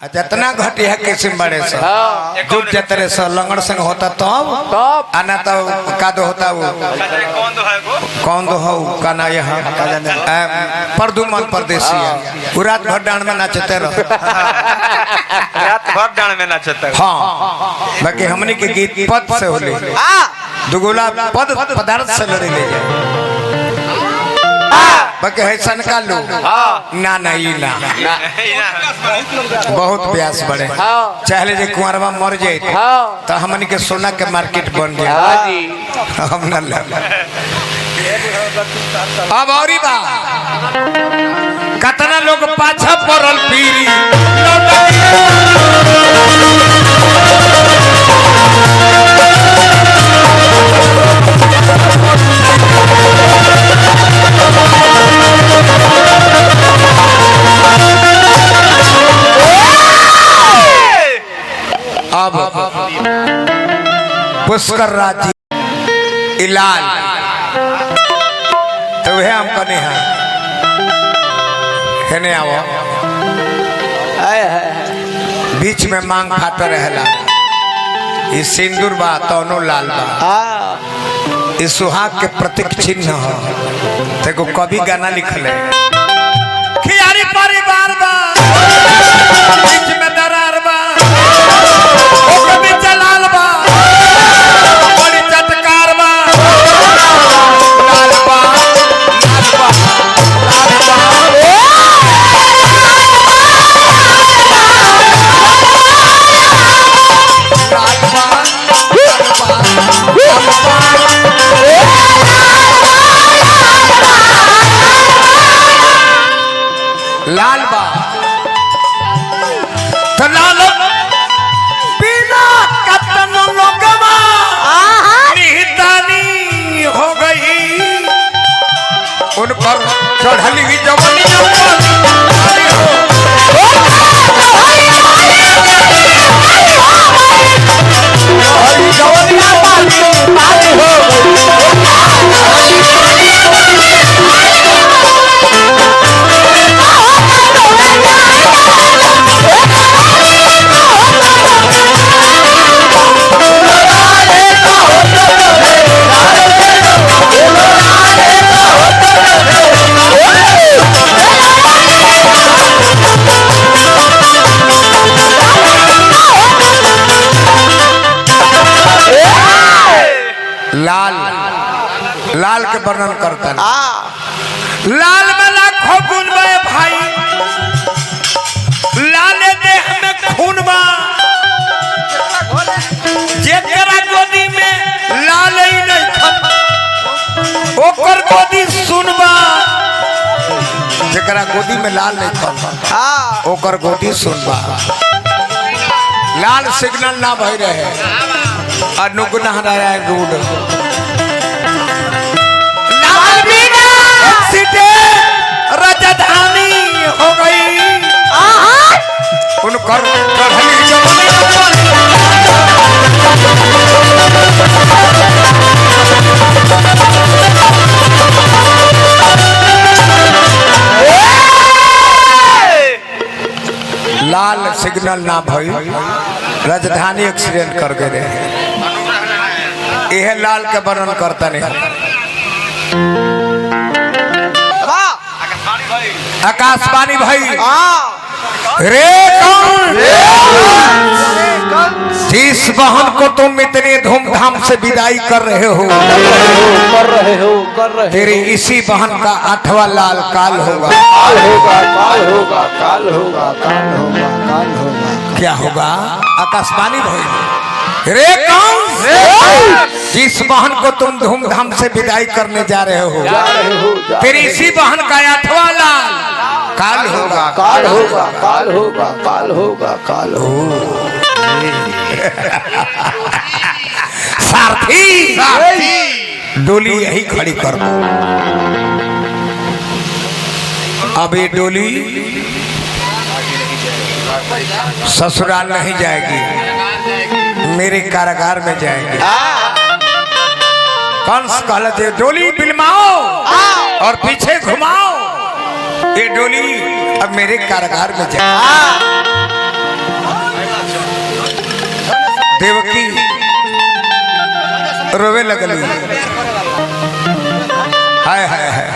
जितना घटिया किस्म बड़े से जुट जतरे से लंगड़ संग होता तब आना तो कादो होता वो कौन दो हो का ना यहाँ परदुमन परदेसी है वो रात भर डांड में नाचते रहो रात भर डांड में नाचते हाँ बाकी हमने के गीत पद से होले दुगुला पद पदार्थ से लड़े ले बाकी है सनका लो ना नहीं ना बहुत प्यास बढ़े चाहे जे कुंवरवा मर जाए तो हमनी के सोना के मार्केट बन जाए हम न अब और बा कतना लोग पाछा पड़ल पीरी अब पुष्कर राज इलाल तो वह हम कने हैं कहने आओ बीच में मांग फाटा रहला ये सिंदूर बा तौनो लाल बा ये सुहाग के प्रतीक चिन्ह हो देखो कभी गाना लिखल है खियारी परिवार बा बीच में दरार बा कभी जलाल बा बड़ी चटकार बा लाल बा लाल बा लाल बा लाल बा तो लाल बिना कतन लोगवा निहितानी हो गई उन पर चढ़ली हुई जवानी लाल लाल के वर्णन करता है लाल में लाखों गुण बे भाई लाल देह में खून बा जेकरा गोदी में लाल ही नहीं ओकर गोदी सुनबा जेकरा गोदी में लाल नहीं ओकर गोदी सुनबा लाल सिग्नल ना भई रहे अनुगुनाह रोड राजधानी हो गई उनकर लाल सिग्नल ना भई राजधानी एक्सीडेंट कर गए यह लाल के वर्णन करता नहीं आकाशवाणी भाई रे कौन जिस बहन को तुम इतने धूमधाम से विदाई कर रहे हो तेरी इसी बहन का 8वां लाल काल होगा क्या होगा आकाशवाणी भाई रे कौन जिस बहन को तुम धूमधाम से विदाई करने जा रहे हो तेरी इसी बहन का 8वां लाल काल होगा काल होगा काल होगा काल होगा काल होगा सारथी डोली यही खड़ी कर दो अब ये डोली ससुराल नहीं जाएगी मेरे कारागार में जाएगी कंस कहते डोली बिलमाओ और पीछे घुमाओ ये डोली अब मेरे कारागार में जाए देवकी रोवे लगली। हाय हाय हाय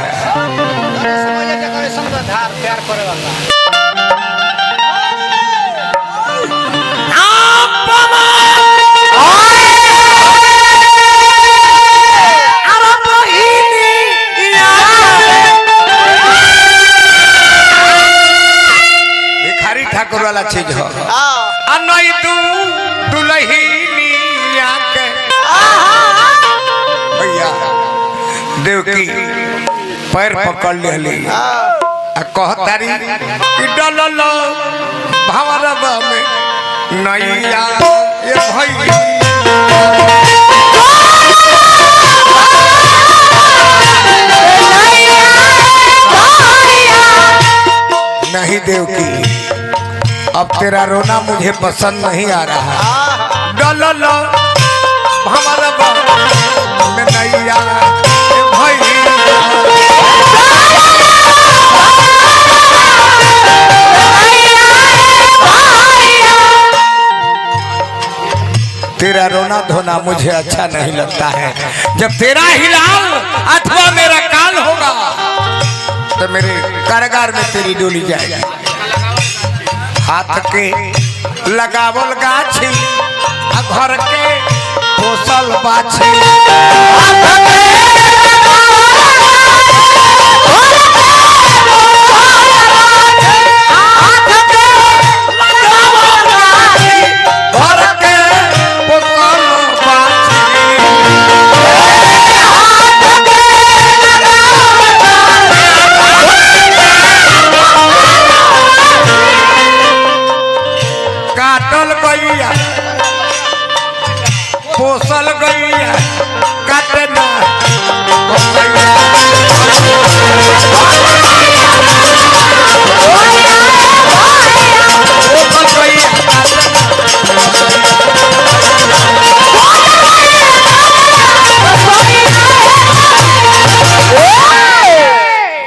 भिखारी ठाकुर वाला चीज हो। अनई तू दुल्हनिया के भैया देवकी पैर पकड़ लेली आ कहतारी कि डलल भंवरवा में नैया ये भैया नहीं देवकी, अब तेरा रोना मुझे पसंद नहीं आ रहा। डलल भंवरवा में नैया ये भैया तेरा रोना धोना मुझे अच्छा नहीं लगता है। जब तेरा हिलाल अथवा मेरा काल होगा तो मेरे कारागार में तेरी डोली जाएगी। हाथ के लगावल गाछी घर के पोसल बाछी काटल गैया